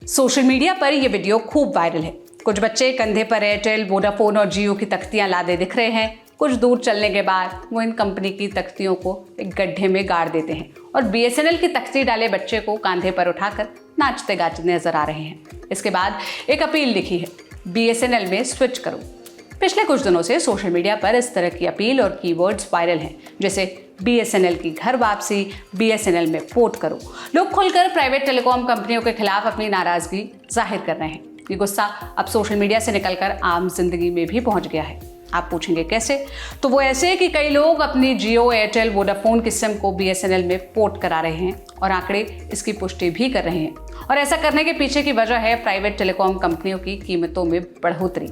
Social media पर यह video खूब वायरल है। कुछ बच्चे कंधे पर एयरटेल, वोडाफोन और जियो की तख्तियां लादे दिख रहे हैं। कुछ दूर चलने के बाद वो इन कंपनी की तख्तियों को एक गड्ढे में गाड़ देते हैं और बीएसएनएल की तख्ती डाले बच्चे को कांधे पर उठाकर नाचते गाते नजर आ रहे हैं। इसके बाद एक अपील लिखी है, बीएसएनएल में स्विच करो। पिछले कुछ दिनों से सोशल मीडिया पर इस तरह की अपील और कीवर्ड्स वायरल हैं, जैसे बीएसएनएल की घर वापसी, बीएसएनएल में पोर्ट करो। लोग खुलकर प्राइवेट टेलीकॉम कंपनियों के खिलाफ अपनी नाराजगी जाहिर कर रहे हैं। ये गुस्सा अब सोशल मीडिया से निकलकर आम जिंदगी में भी पहुंच गया है। आप पूछेंगे कैसे? तो वो ऐसे कि कई लोग अपनी जियो, एयरटेल, वोडाफोन की सिम को बीएसएनएल में पोर्ट करा रहे हैं और आंकड़े इसकी पुष्टि भी कर रहे हैं। और ऐसा करने के पीछे की वजह है प्राइवेट टेलीकॉम कंपनियों की कीमतों में बढ़ोतरी।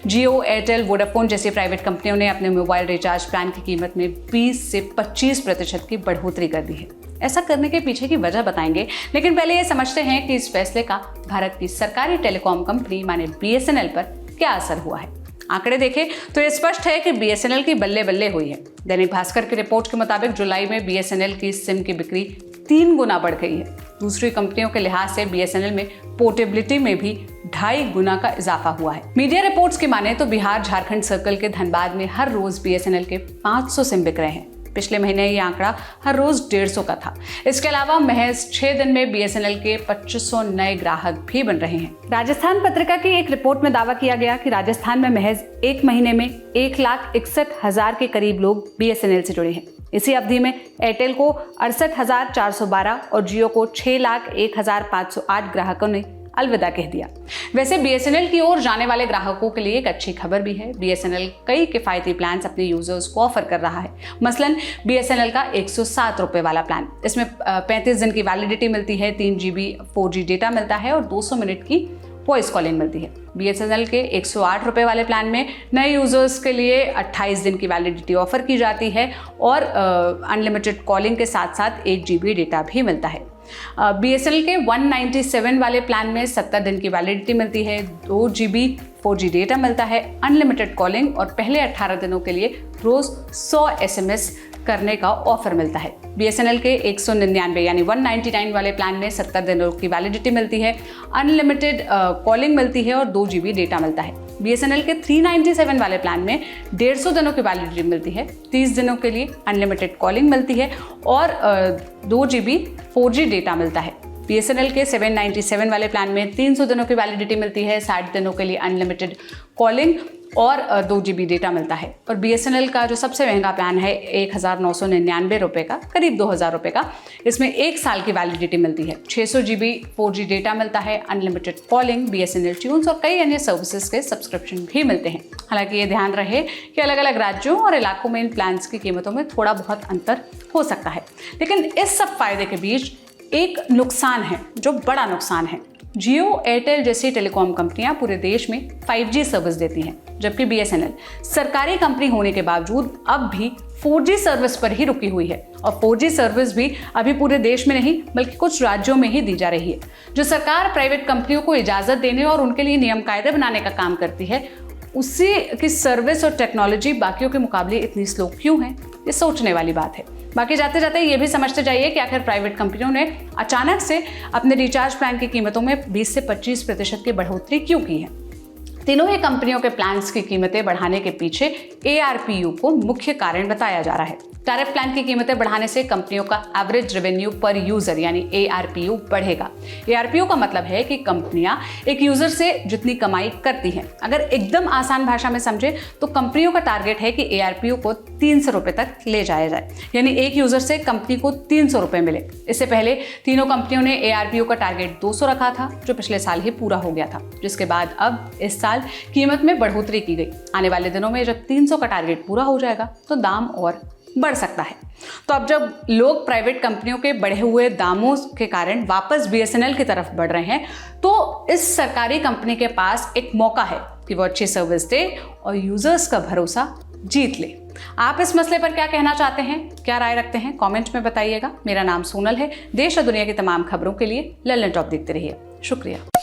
जियो, एयरटेल, वोडाफोन जैसी प्राइवेट कंपनियों ने अपने मोबाइल रिचार्ज प्लान की कीमत में 20 से 25% की बढ़ोतरी कर दी है। ऐसा करने के पीछे की वजह बताएंगे, लेकिन पहले ये समझते हैं कि इस फैसले का भारत की सरकारी टेलीकॉम कंपनी माने बीएसएनएल पर क्या असर हुआ है। आंकड़े देखें तो ये स्पष्ट है कि बीएसएनएल की बल्ले बल्ले हुई है। दैनिक भास्कर की रिपोर्ट के मुताबिक जुलाई में बीएसएनएल की सिम की बिक्री 3 गुना बढ़ गई है। दूसरी कंपनियों के लिहाज से बीएसएनएल में पोर्टेबिलिटी में भी 2.5 गुना का इजाफा हुआ है। मीडिया रिपोर्ट्स की माने तो बिहार झारखंड सर्कल के धनबाद में हर रोज बीएसएनएल के 500 सिम बिक रहे हैं। पिछले महीने ये आंकड़ा हर रोज 150 का था। इसके अलावा महज 6 दिन में बीएसएनएल के 2500 नए ग्राहक भी बन रहे हैं। राजस्थान पत्रिका की एक रिपोर्ट में दावा किया गया कि राजस्थान में महज एक महीने में 1,61,000 के करीब लोग बीएसएनएल से जुड़े हैं। इसी अवधि में एयरटेल को 68,412 और जियो को 6,01,508 ग्राहकों ने अलविदा कह दिया। वैसे बीएसएनएल की ओर जाने वाले ग्राहकों के लिए एक अच्छी खबर भी है। बीएसएनएल कई किफायती प्लान अपने यूजर्स को ऑफर कर रहा है। मसलन बीएसएनएल का 107 रुपए वाला प्लान, इसमें 35 दिन की वैलिडिटी मिलती है, 3 GB 4G डेटा मिलता है और 200 मिनट की वॉइस कॉलिंग मिलती है। बीएसएनएल के 108 रुपए वाले प्लान में नए यूजर्स के लिए 28 दिन की वैलिडिटी ऑफर की जाती है और अनलिमिटेड कॉलिंग के साथ साथ 1 GB डेटा भी मिलता है। बीएसएनएल के 197 वाले प्लान में 70 दिन की वैलिडिटी मिलती है, 2 GB 4G डेटा मिलता है, अनलिमिटेड कॉलिंग और पहले 18 दिनों के लिए रोज 100 SMS करने का ऑफर मिलता है। बीएसएनएल के 199 यानी 199 वाले प्लान में 70 दिनों की वैलिडिटी मिलती है, अनलिमिटेड कॉलिंग मिलती है और 2 GB डेटा मिलता है। बीएसएनएल के 397 वाले प्लान में 150 दिनों की वैलिडिटी मिलती है, 30 दिनों के लिए अनलिमिटेड कॉलिंग मिलती है और 2 GB 4G डेटा मिलता है। बीएसएनएल के 797 वाले प्लान में 300 दिनों की वैलिडिटी मिलती है, 60 दिनों के लिए अनलिमिटेड कॉलिंग और 2 GB डेटा मिलता है। और बीएसएनएल का जो सबसे महंगा प्लान है 1,999 रुपये का, करीब 2,000 रुपये का, इसमें 1 साल की वैलिडिटी मिलती है, 600 GB 4G डेटा मिलता है, अनलिमिटेड कॉलिंग, बीएसएनएल ट्यून्स और कई अन्य सर्विसेज के सब्सक्रिप्शन भी मिलते हैं। हालांकि ये ध्यान रहे कि अलग अलग राज्यों और इलाकों में इन प्लान्स की कीमतों में थोड़ा बहुत अंतर हो सकता है, लेकिन इस सब फायदे के बीच एक नुकसान है जो बड़ा नुकसान है। जियो, एयरटेल जैसी टेलीकॉम कंपनियां पूरे देश में 5G सर्विस देती हैं, जबकि बीएसएनएल सरकारी कंपनी होने के बावजूद अब भी 4G सर्विस पर ही रुकी हुई है। और 4G सर्विस भी अभी पूरे देश में नहीं बल्कि कुछ राज्यों में ही दी जा रही है। जो सरकार प्राइवेट कंपनियों को इजाजत देने और उनके लिए नियम कायदे बनाने का काम करती है, उसी की सर्विस और टेक्नोलॉजी बाकियों के मुकाबले इतनी स्लो क्यों है? ये सोचने वाली बात है। बाकी जाते जाते ये भी समझते जाइए कि आखिर प्राइवेट कंपनियों ने अचानक से अपने रिचार्ज प्लान की कीमतों में 20 से 25% की बढ़ोतरी क्यों की है। तीनों ही कंपनियों के प्लान्स की कीमतें बढ़ाने के पीछे ARPU को मुख्य कारण बताया जा रहा है। टैरिफ प्लान की कीमतें बढ़ाने से कंपनियों का एवरेज रेवेन्यू पर यूजर यानी ARPU बढ़ेगा। ARPU का मतलब है कि कंपनियां एक यूजर से जितनी कमाई करती हैं। अगर एकदम आसान भाषा में समझे तो कंपनियों का टारगेट है कि ARPU को 300 रुपये तक ले जाया जाए, यानी एक यूजर से कंपनी को 300 रुपये मिले। इससे पहले तीनों कंपनियों ने ARPU का टारगेट 200 रखा था, जो पिछले साल ही पूरा हो गया था, जिसके बाद अब इस साल कीमत में बढ़ोतरी की गई। आने वाले दिनों में जब 300 का टारगेट पूरा हो जाएगा तो दाम और बढ़ सकता है। तो अब जब लोग प्राइवेट कंपनियों के बढ़े हुए दामों के कारण वापस बीएसएनएल की तरफ बढ़ रहे हैं, तो इस सरकारी कंपनी के पास एक मौका है कि वो अच्छी सर्विस दे और यूजर्स का भरोसा जीत ले। आप इस मसले पर क्या कहना चाहते हैं, क्या राय रखते हैं, कमेंट में बताइएगा। मेरा नाम सोनल है। देश और दुनिया की तमाम खबरों के लिए लल्लन टॉप देखते रहिए। शुक्रिया।